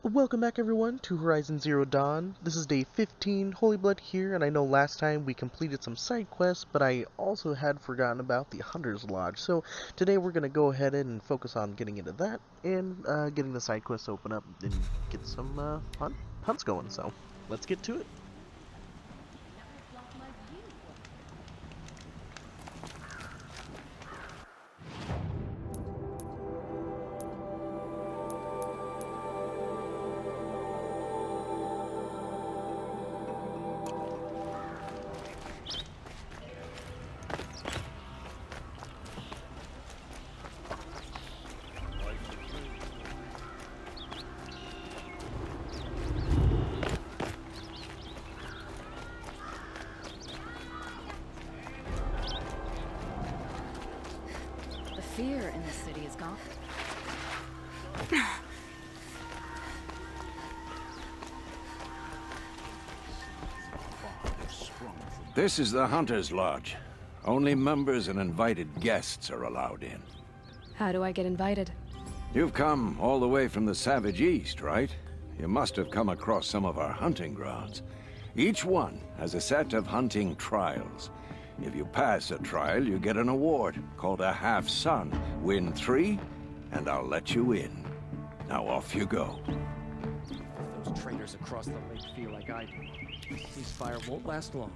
Welcome back everyone to Horizon Zero Dawn. This is day 15, Holy Blood here, and I know last time we completed some side quests, but I also had forgotten about the Hunter's Lodge. So today we're going to go ahead and focus on getting into that and getting the side quests open up and get some hunts going. So let's get to it. The fear in this city is gone. This is the Hunter's Lodge. Only members and invited guests are allowed in. How do I get invited? You've come all the way from the Savage East, right? You must have come across some of our hunting grounds. Each one has a set of hunting trials. If you pass a trial, you get an award called a half-sun. Win 3, and I'll let you in. Now off you go. If those traitors across the lake feel like I do, ceasefire won't last long.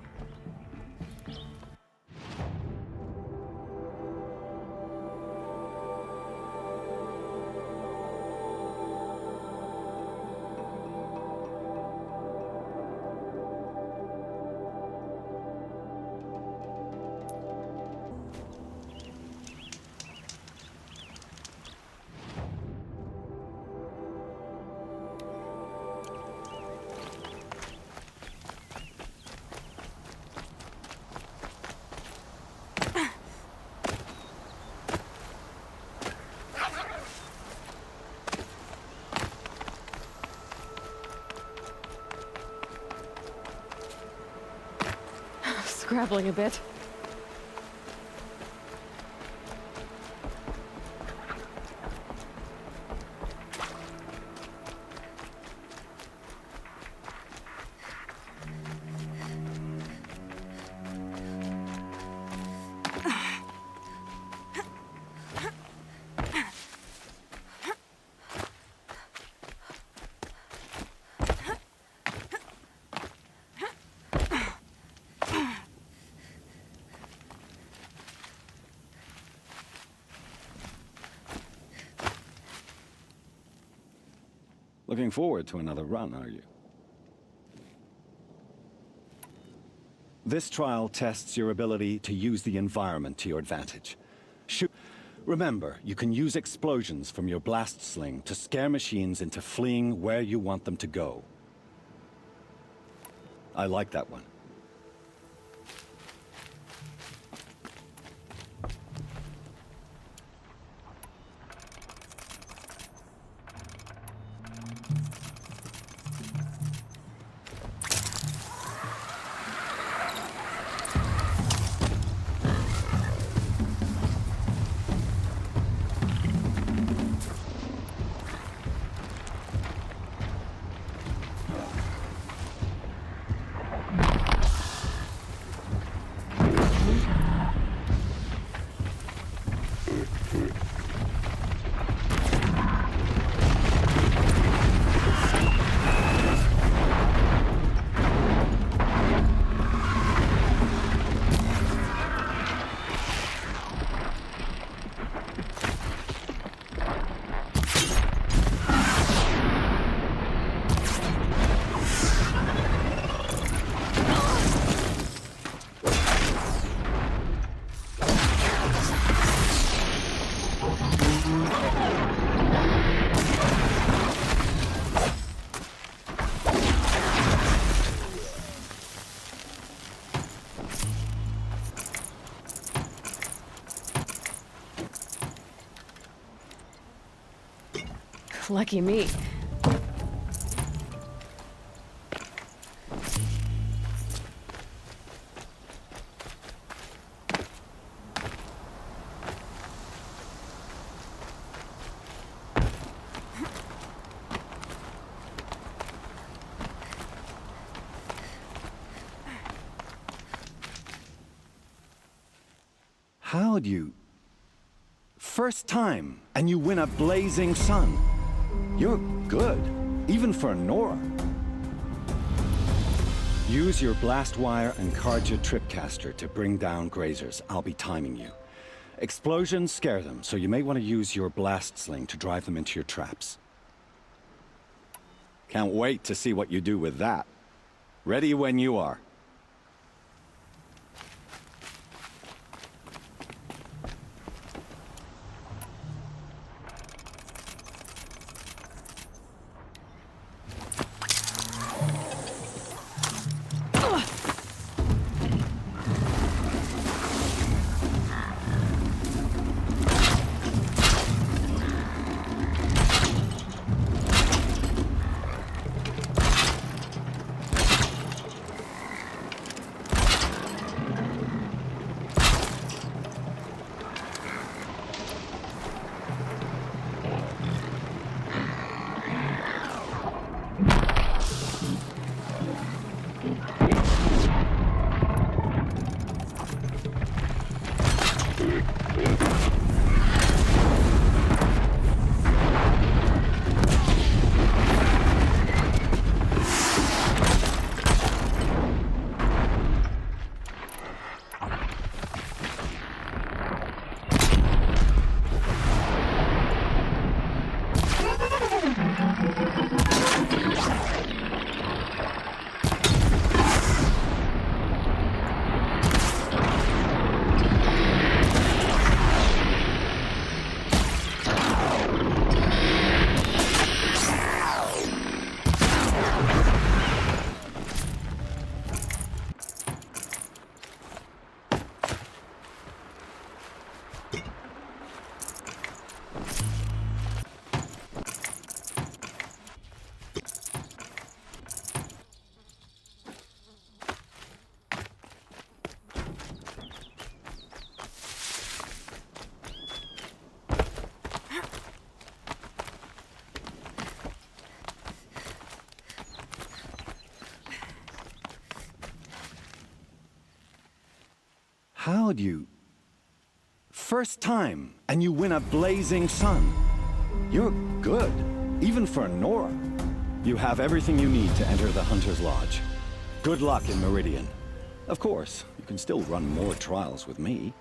Scrabbling a bit. Looking forward to another run, are you? This trial tests your ability to use the environment to your advantage. Remember, you can use explosions from your blast sling to scare machines into fleeing where you want them to go. I like that one. Lucky me. How'd you... First time, and you win a blazing sun. You're good, even for Nora. Use your blast wire and Karja tripcaster to bring down grazers. I'll be timing you. Explosions scare them, so you may want to use your blast sling to drive them into your traps. Can't wait to see what you do with that. Ready when you are. How'd you... First time, and you win a blazing sun. You're good, even for Nora. You have everything you need to enter the Hunter's Lodge. Good luck in Meridian. Of course, you can still run more trials with me.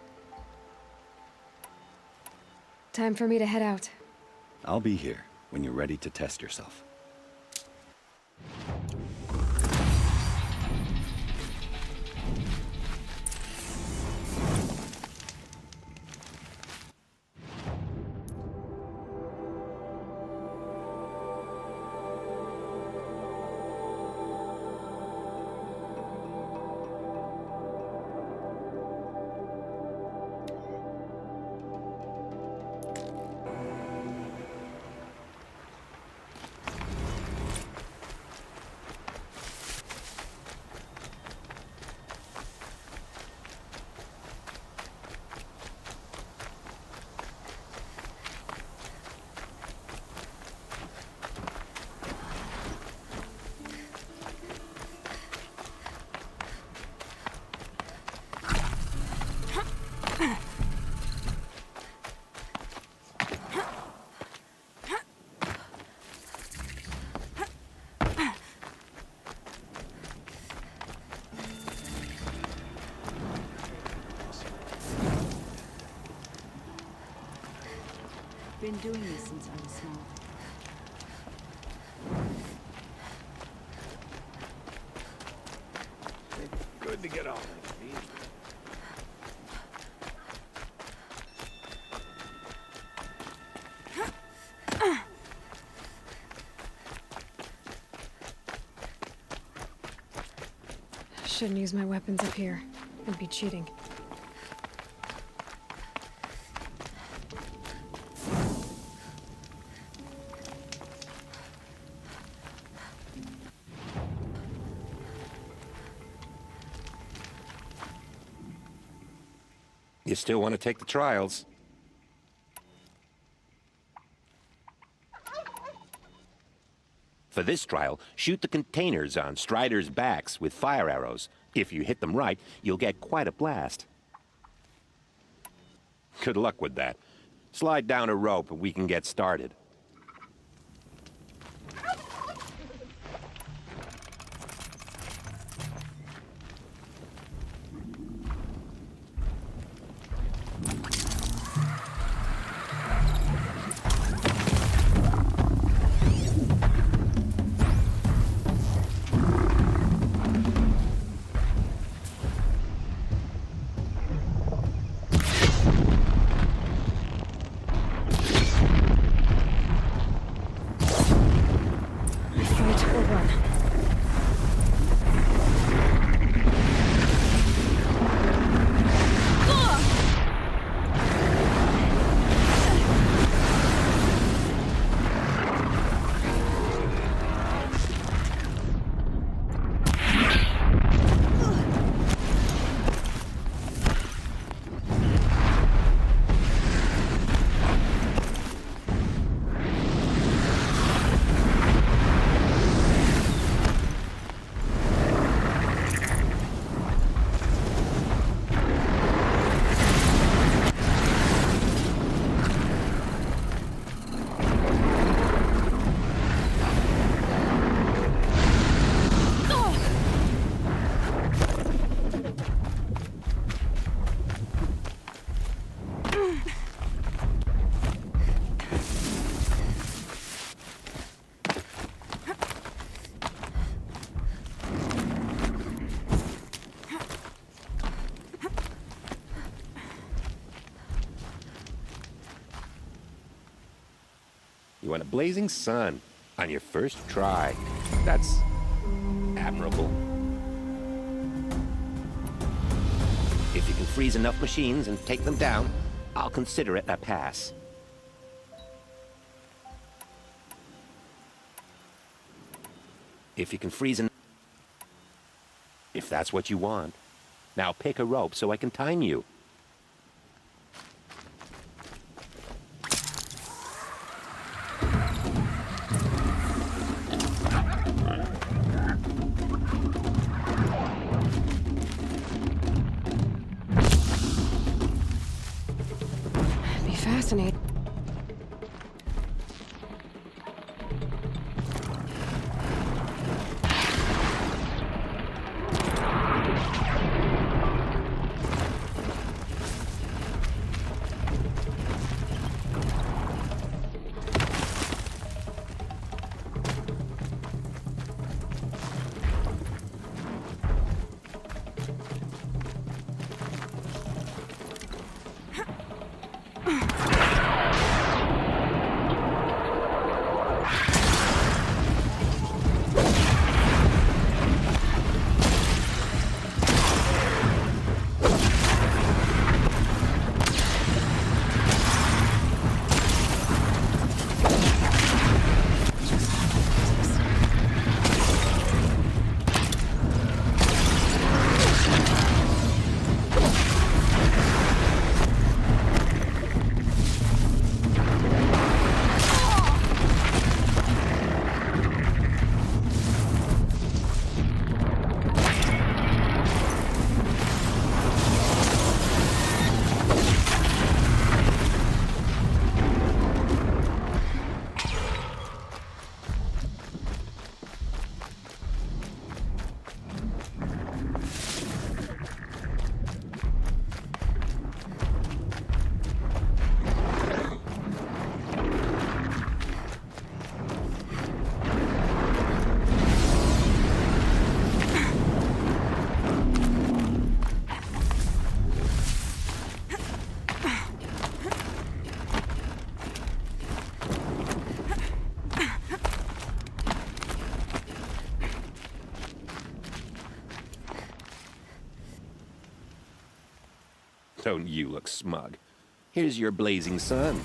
Time for me to head out. I'll be here when you're ready to test yourself. Been doing this since I was small. Good to get off my feet. Shouldn't use my weapons up here. I'd be cheating. You still want to take the trials? For this trial, shoot the containers on Striders' backs with fire arrows. If you hit them right, you'll get quite a blast. Good luck with that. Slide down a rope and we can get started. Fight or run. You want a blazing sun on your first try. That's admirable. If you can freeze enough machines and take them down, I'll consider it a pass. If you can freeze if that's what you want. Now pick a rope so I can time you. Be fascinating. Don't you look smug. Here's your blazing sun.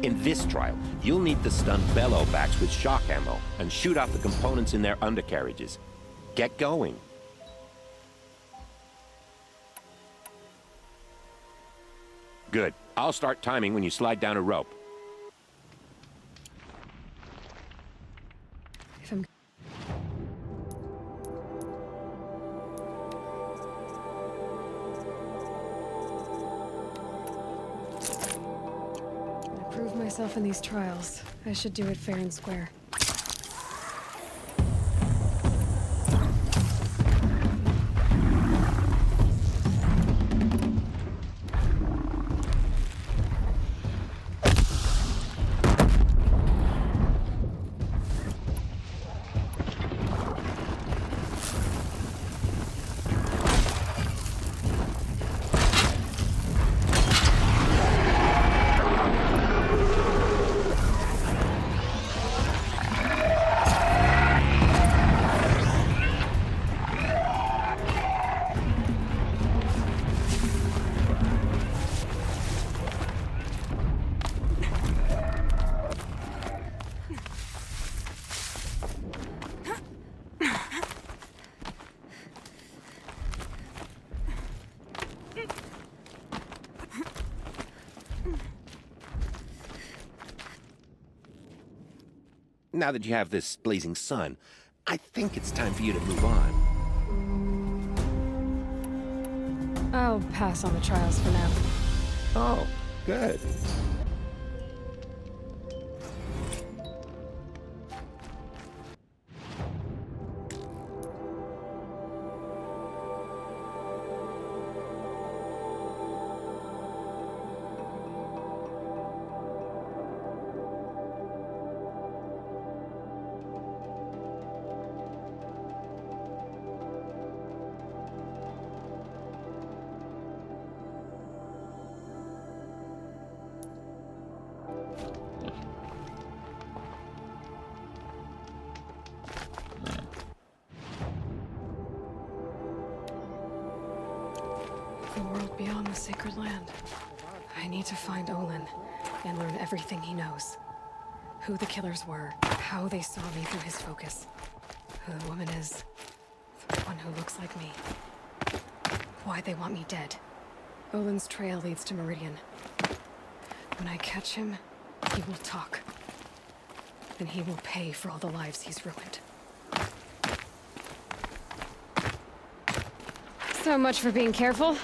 In this trial, you'll need to stun bellowbacks with shock ammo and shoot out the components in their undercarriages. Get going. Good. I'll start timing when you slide down a rope. If I'm myself in these trials, I should do it fair and square. Now that you have this blazing sun, I think it's time for you to move on. I'll pass on the trials for now. Oh, good. The world beyond the sacred land. I need to find Olin and learn everything he knows. Who the killers were, how they saw me through his focus. Who the woman is, the one who looks like me. Why they want me dead. Olin's trail leads to Meridian. When I catch him, he will talk. And he will pay for all the lives he's ruined. So much for being careful.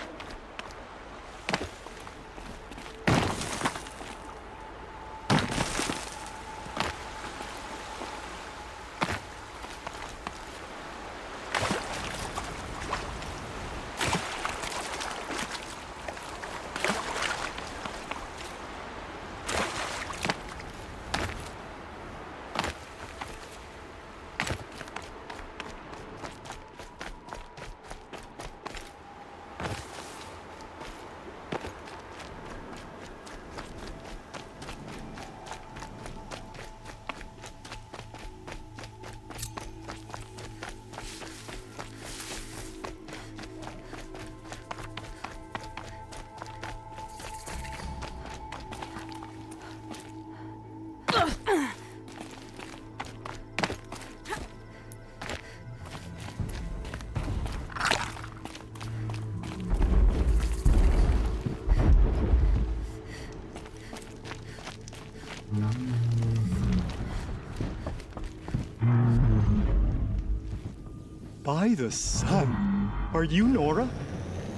By the sun! Are you Nora?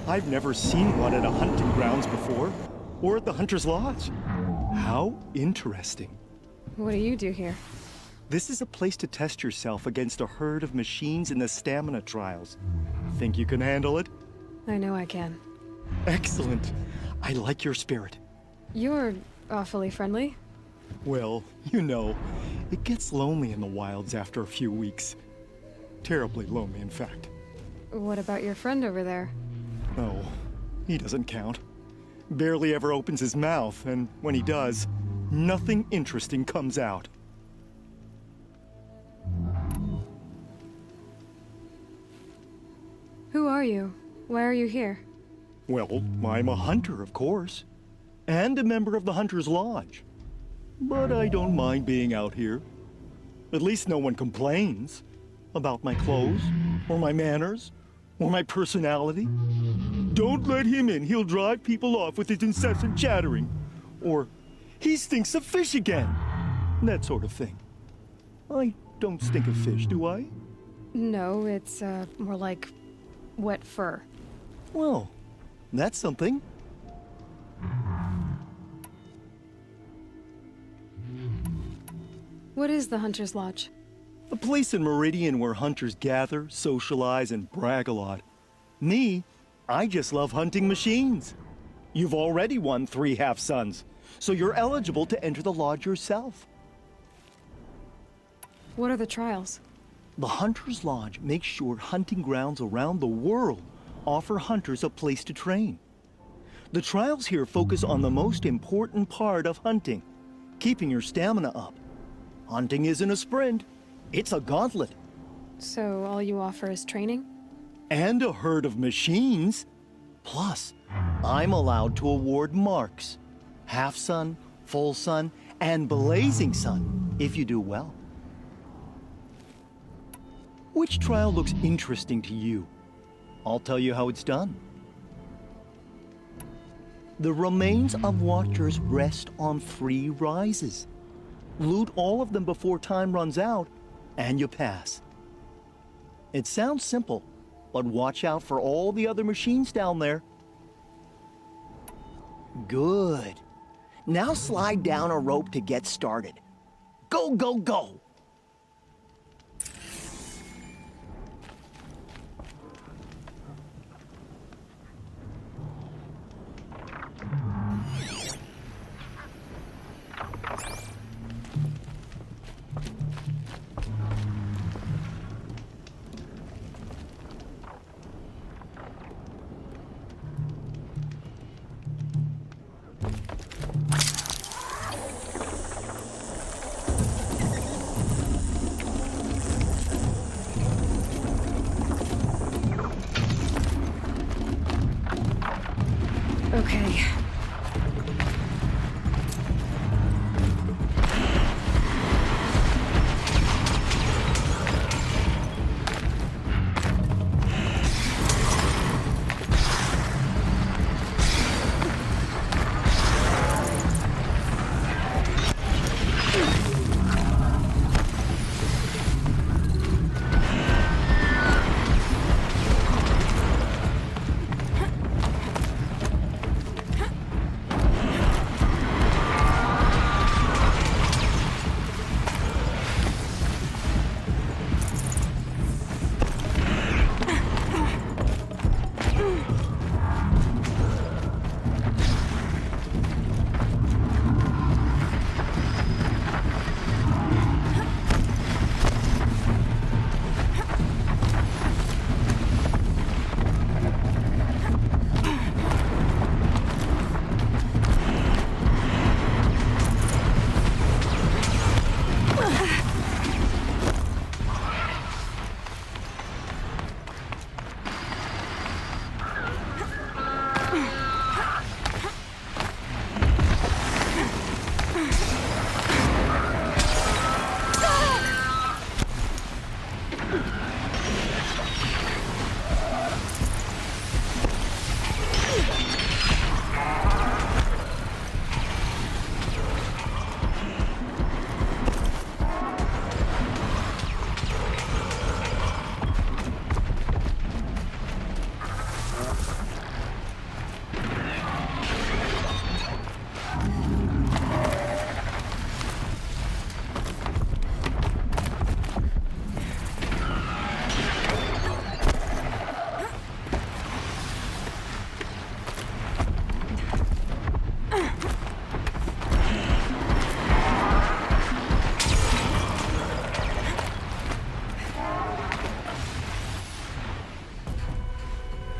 I've never seen one at a hunting grounds before, or at the Hunter's Lodge. How interesting. What do you do here? This is a place to test yourself against a herd of machines in the stamina trials. Think you can handle it? I know I can. Excellent. I like your spirit. You're awfully friendly. Well, you know, it gets lonely in the wilds after a few weeks. Terribly lonely, in fact. What about your friend over there? Oh, he doesn't count. Barely ever opens his mouth, and when he does, nothing interesting comes out. Who are you? Why are you here? Well, I'm a hunter, of course. And a member of the Hunter's Lodge. But I don't mind being out here. At least no one complains about my clothes, or my manners, or my personality. Don't let him in, he'll drive people off with his incessant chattering. Or, he stinks of fish again. That sort of thing. I don't stink of fish, do I? No, it's more like wet fur. Well, that's something. What is the Hunter's Lodge? A place in Meridian where hunters gather, socialize, and brag a lot. Me, I just love hunting machines. You've already won 3 half-suns, so you're eligible to enter the lodge yourself. What are the trials? The Hunter's Lodge makes sure hunting grounds around the world offer hunters a place to train. The trials here focus on the most important part of hunting, keeping your stamina up. Hunting isn't a sprint, it's a gauntlet. So all you offer is training? And a herd of machines. Plus, I'm allowed to award marks. Half-sun, full sun, and blazing sun, if you do well. Which trial looks interesting to you? I'll tell you how it's done. The remains of Watchers rest on 3 rises. Loot all of them before time runs out, and you pass. It sounds simple, but watch out for all the other machines down there. Good. Now slide down a rope to get started. Go, go, go! Okay.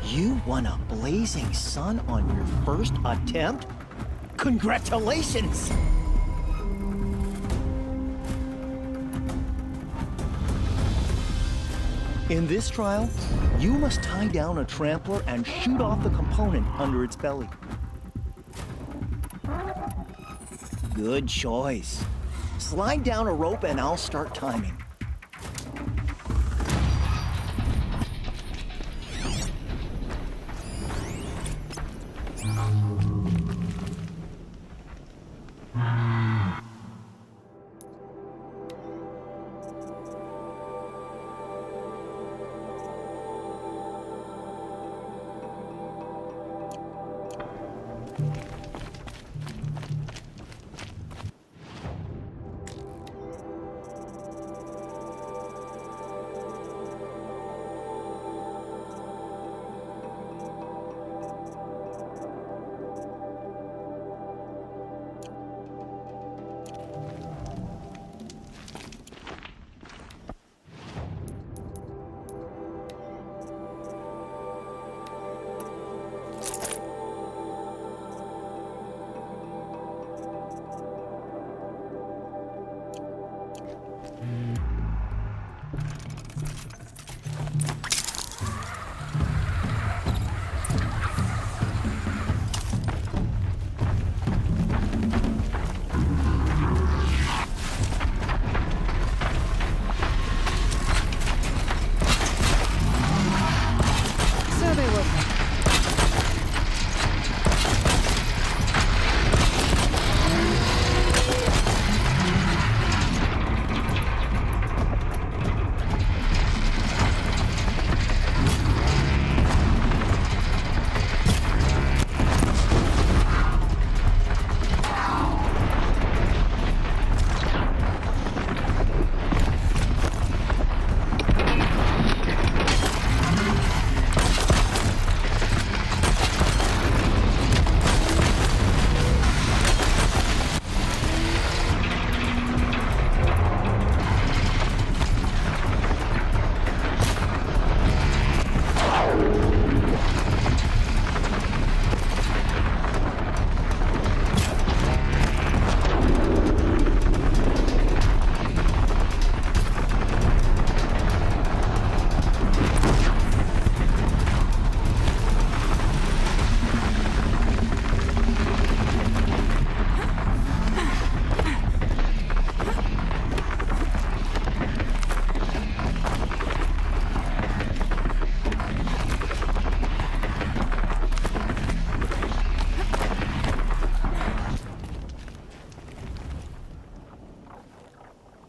You won a blazing sun on your first attempt? Congratulations! In this trial, you must tie down a trampler and shoot off the component under its belly. Good choice. Slide down a rope and I'll start timing.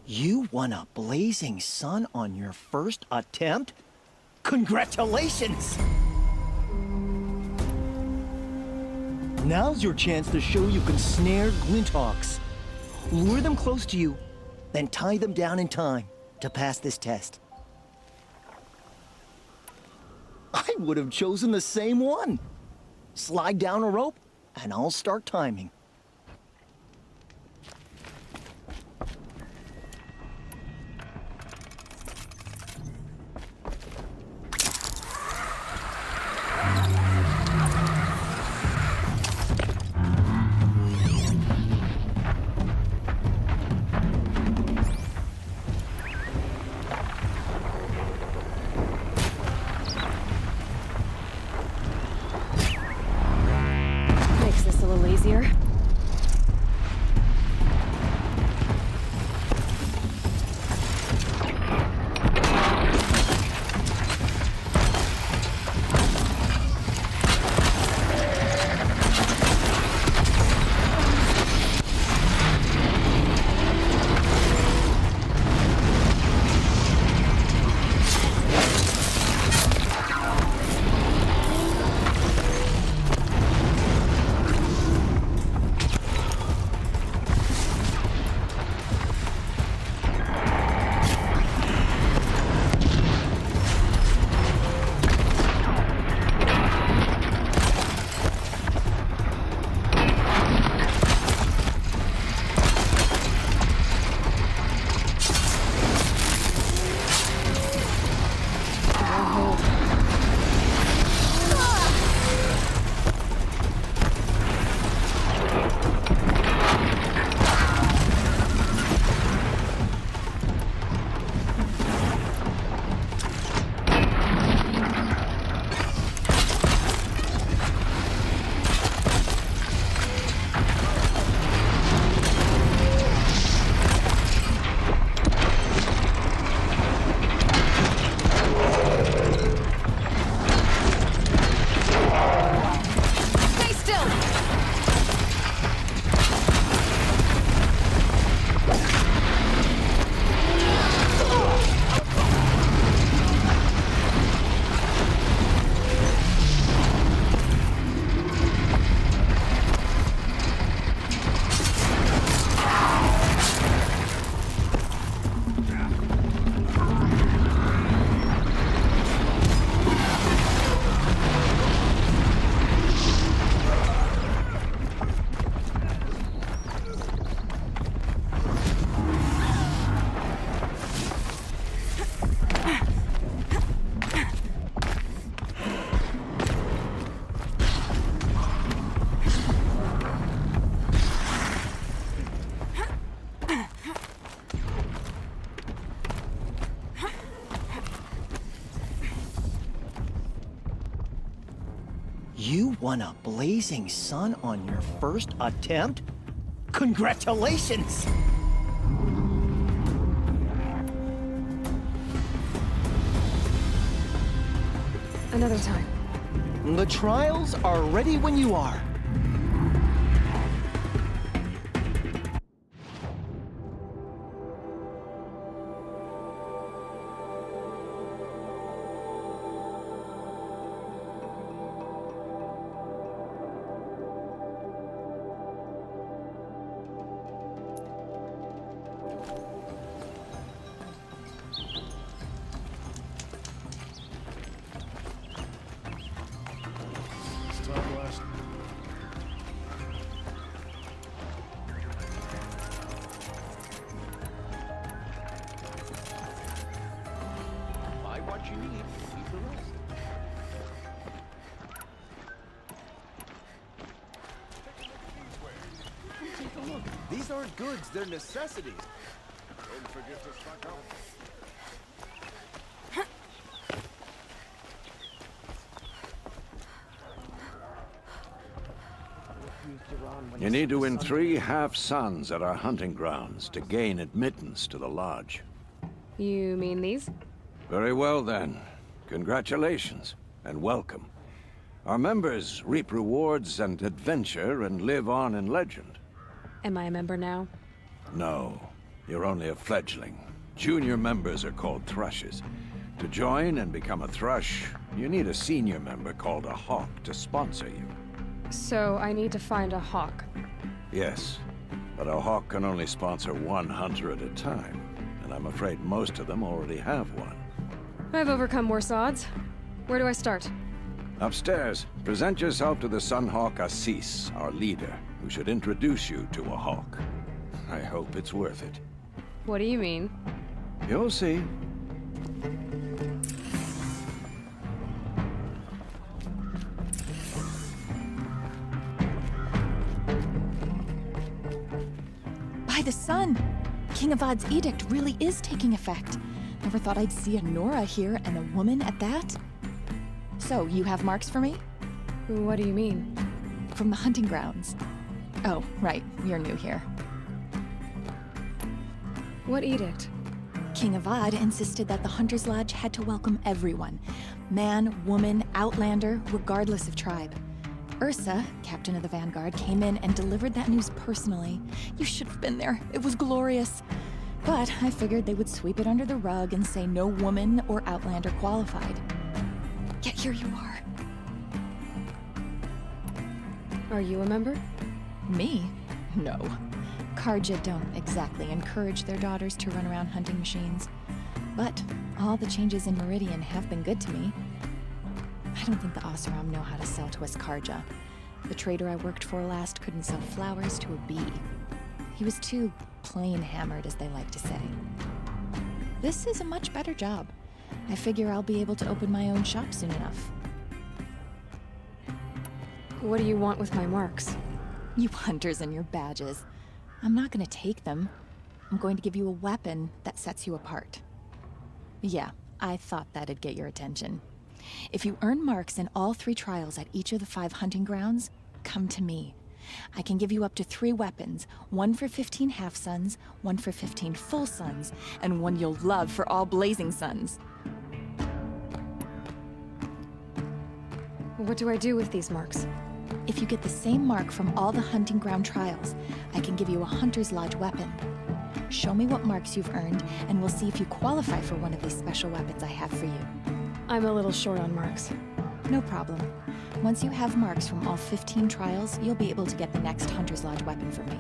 You won a blazing sun on your first attempt? Congratulations! Now's your chance to show you can snare Glinthawks. Lure them close to you, then tie them down in time to pass this test. I would have chosen the same one. Slide down a rope, and I'll start timing. Makes this a little easier. Stay still! You won a blazing sun on your first attempt? Congratulations! Another time. The trials are ready when you are. Buy what you need, leave the rest. Take a look. These aren't goods, they're necessities. Don't forget to stock up. You need to win 3 half-suns at our hunting grounds to gain admittance to the lodge. You mean these? Very well, then. Congratulations, and welcome. Our members reap rewards and adventure and live on in legend. Am I a member now? No. You're only a fledgling. Junior members are called thrushes. To join and become a thrush, you need a senior member called a hawk to sponsor you. So I need to find a hawk. Yes, but a hawk can only sponsor one hunter at a time, and I'm afraid most of them already have one. I've overcome worse odds. Where do I start? Upstairs, present yourself to the Sunhawk Assis, our leader, who should introduce you to a hawk. I hope it's worth it. What do you mean? You'll see. By the sun! King Avad's edict really is taking effect. Never thought I'd see a Nora here, and a woman at that. So, you have marks for me? What do you mean? From the hunting grounds. Oh, right, you're new here. What edict? King Avad insisted that the Hunter's Lodge had to welcome everyone. Man, woman, outlander, regardless of tribe. Ursa, captain of the Vanguard, came in and delivered that news personally. You should have been there. It was glorious. But I figured they would sweep it under the rug and say no woman or outlander qualified. Yet here you are. Are you a member? Me? No. Karja don't exactly encourage their daughters to run around hunting machines. But all the changes in Meridian have been good to me. I don't think the Oseram know how to sell to us Karja. The trader I worked for last couldn't sell flowers to a bee. He was too plain hammered, as they like to say. This is a much better job. I figure I'll be able to open my own shop soon enough. What do you want with my marks? You hunters and your badges. I'm not gonna take them. I'm going to give you a weapon that sets you apart. Yeah, I thought that'd get your attention. If you earn marks in all 3 trials at each of the 5 hunting grounds, come to me. I can give you up to 3 weapons, one for 15 half-suns, one for 15 full suns, and one you'll love for all blazing suns. What do I do with these marks? If you get the same mark from all the hunting ground trials, I can give you a Hunter's Lodge weapon. Show me what marks you've earned, and we'll see if you qualify for one of these special weapons I have for you. I'm a little short on marks. No problem. Once you have marks from all 15 trials, you'll be able to get the next Hunter's Lodge weapon from me.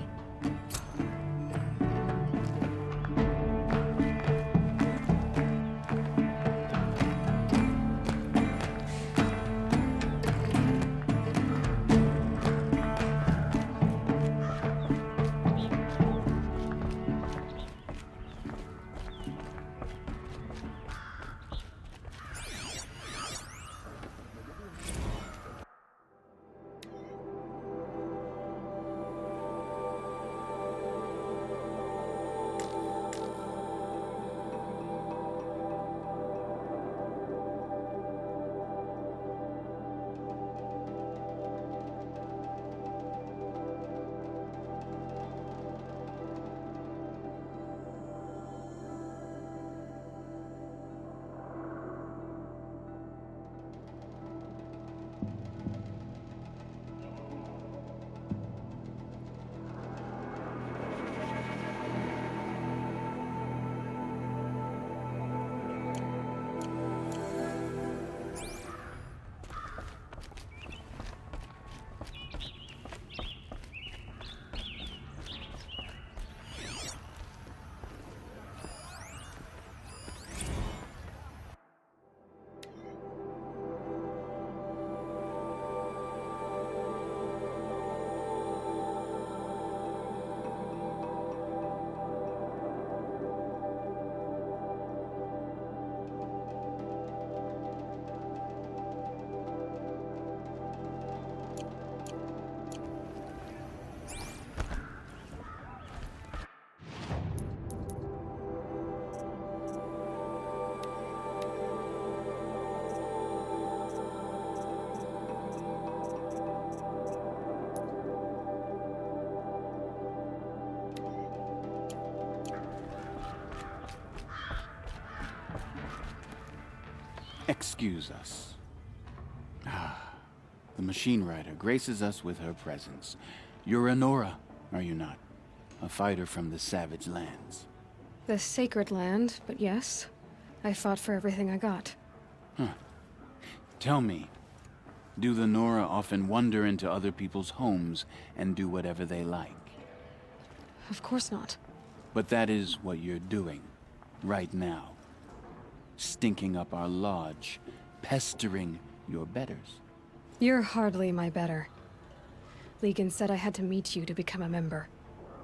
Excuse us. The machine rider graces us with her presence. You're a Nora, are you not? A fighter from the savage lands. The sacred land, but yes. I fought for everything I got. Tell me, do the Nora often wander into other people's homes and do whatever they like? Of course not. But that is what you're doing, right now. Stinking up our lodge, pestering your betters. You're hardly my better. Legan said I had to meet you to become a member.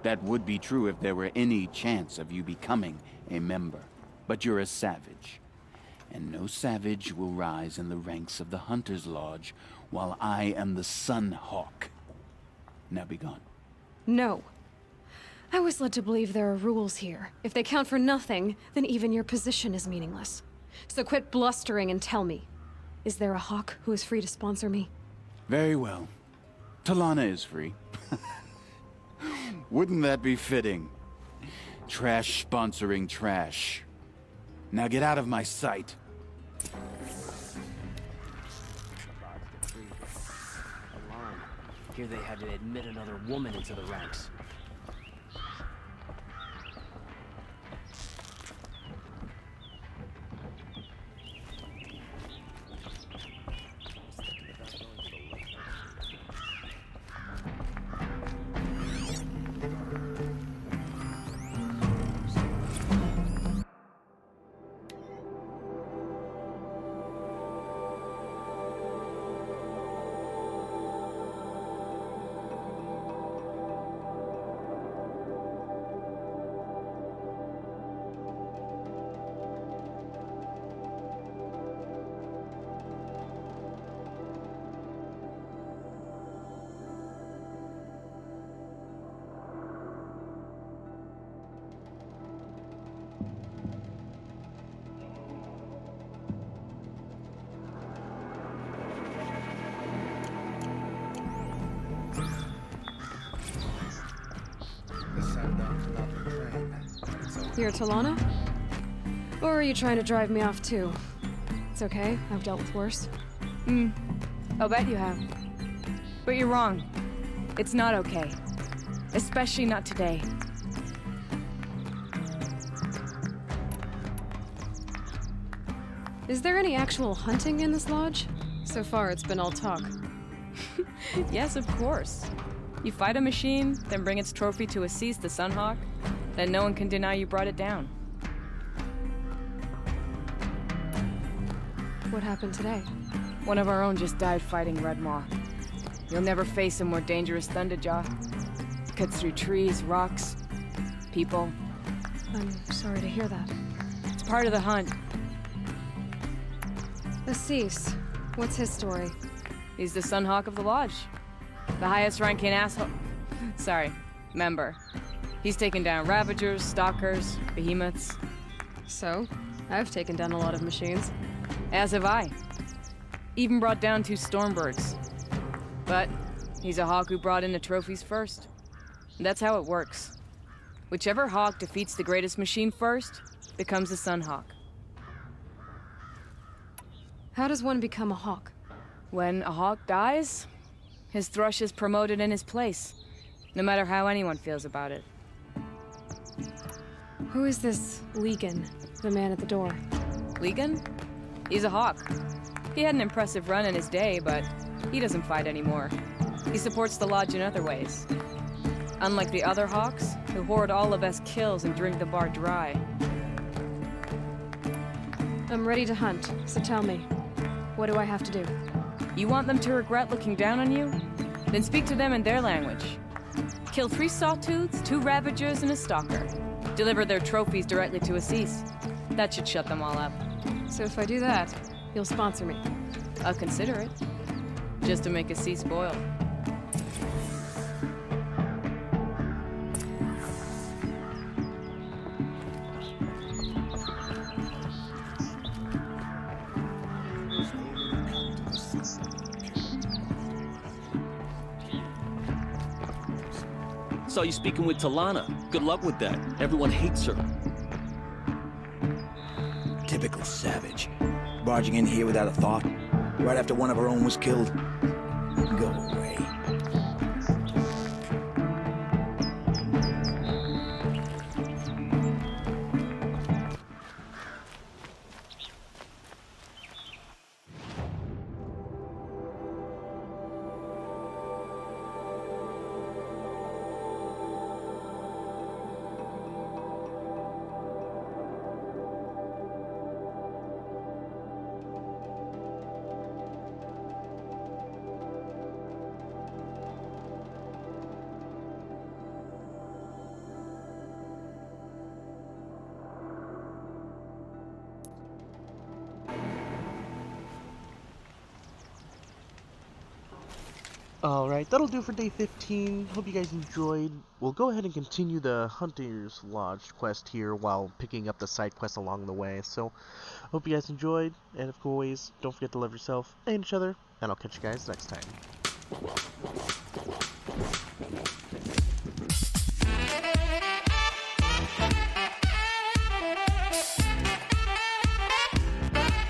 That would be true if there were any chance of you becoming a member. But you're a savage. And no savage will rise in the ranks of the Hunter's Lodge while I am the Sun Hawk. Now be gone. No. I was led to believe there are rules here. If they count for nothing, then even your position is meaningless. So quit blustering and tell me. Is there a Hawk who is free to sponsor me? Very well. Talana is free. Wouldn't that be fitting? Trash sponsoring trash. Now get out of my sight. Alarm. Here they had to admit another woman into the ranks. You're Talana? Or are you trying to drive me off too? It's okay, I've dealt with worse. I'll bet you have. But you're wrong. It's not okay. Especially not today. Is there any actual hunting in this lodge? So far, it's been all talk. Yes, of course. You fight a machine, then bring its trophy to Assis the Sunhawk, then no one can deny you brought it down. What happened today? One of our own just died fighting Red Maw. You'll never face a more dangerous Thunderjaw. Cuts through trees, rocks, people. I'm sorry to hear that. It's part of the hunt. Assis, what's his story? He's the Sunhawk of the Lodge. The highest ranking asshole... Sorry, member. He's taken down Ravagers, Stalkers, Behemoths. So, I've taken down a lot of machines. As have I. Even brought down 2 Stormbirds. But he's a Hawk who brought in the trophies first. That's how it works. Whichever Hawk defeats the greatest machine first, becomes a Sunhawk. How does one become a Hawk? When a Hawk dies, his thrush is promoted in his place, no matter how anyone feels about it. Who is this Legan, the man at the door? Legan? He's a Hawk. He had an impressive run in his day, but he doesn't fight anymore. He supports the Lodge in other ways. Unlike the other Hawks, who hoard all of us kills and drink the bar dry. I'm ready to hunt, so tell me, what do I have to do? You want them to regret looking down on you? Then speak to them in their language. Kill 3 Sawtooths, 2 Ravagers, and a Stalker. Deliver their trophies directly to Assis. That should shut them all up. So if I do that, you'll sponsor me? I'll consider it. Just to make Assis spoil. Saw you speaking with Talana. Good luck with that. Everyone hates her. Typical savage. Barging in here without a thought. Right after one of her own was killed. Go away. Alright, that'll do for day 15. Hope you guys enjoyed. We'll go ahead and continue the Hunter's Lodge quest here while picking up the side quests along the way. So, hope you guys enjoyed, and as always, don't forget to love yourself and each other, and I'll catch you guys next time.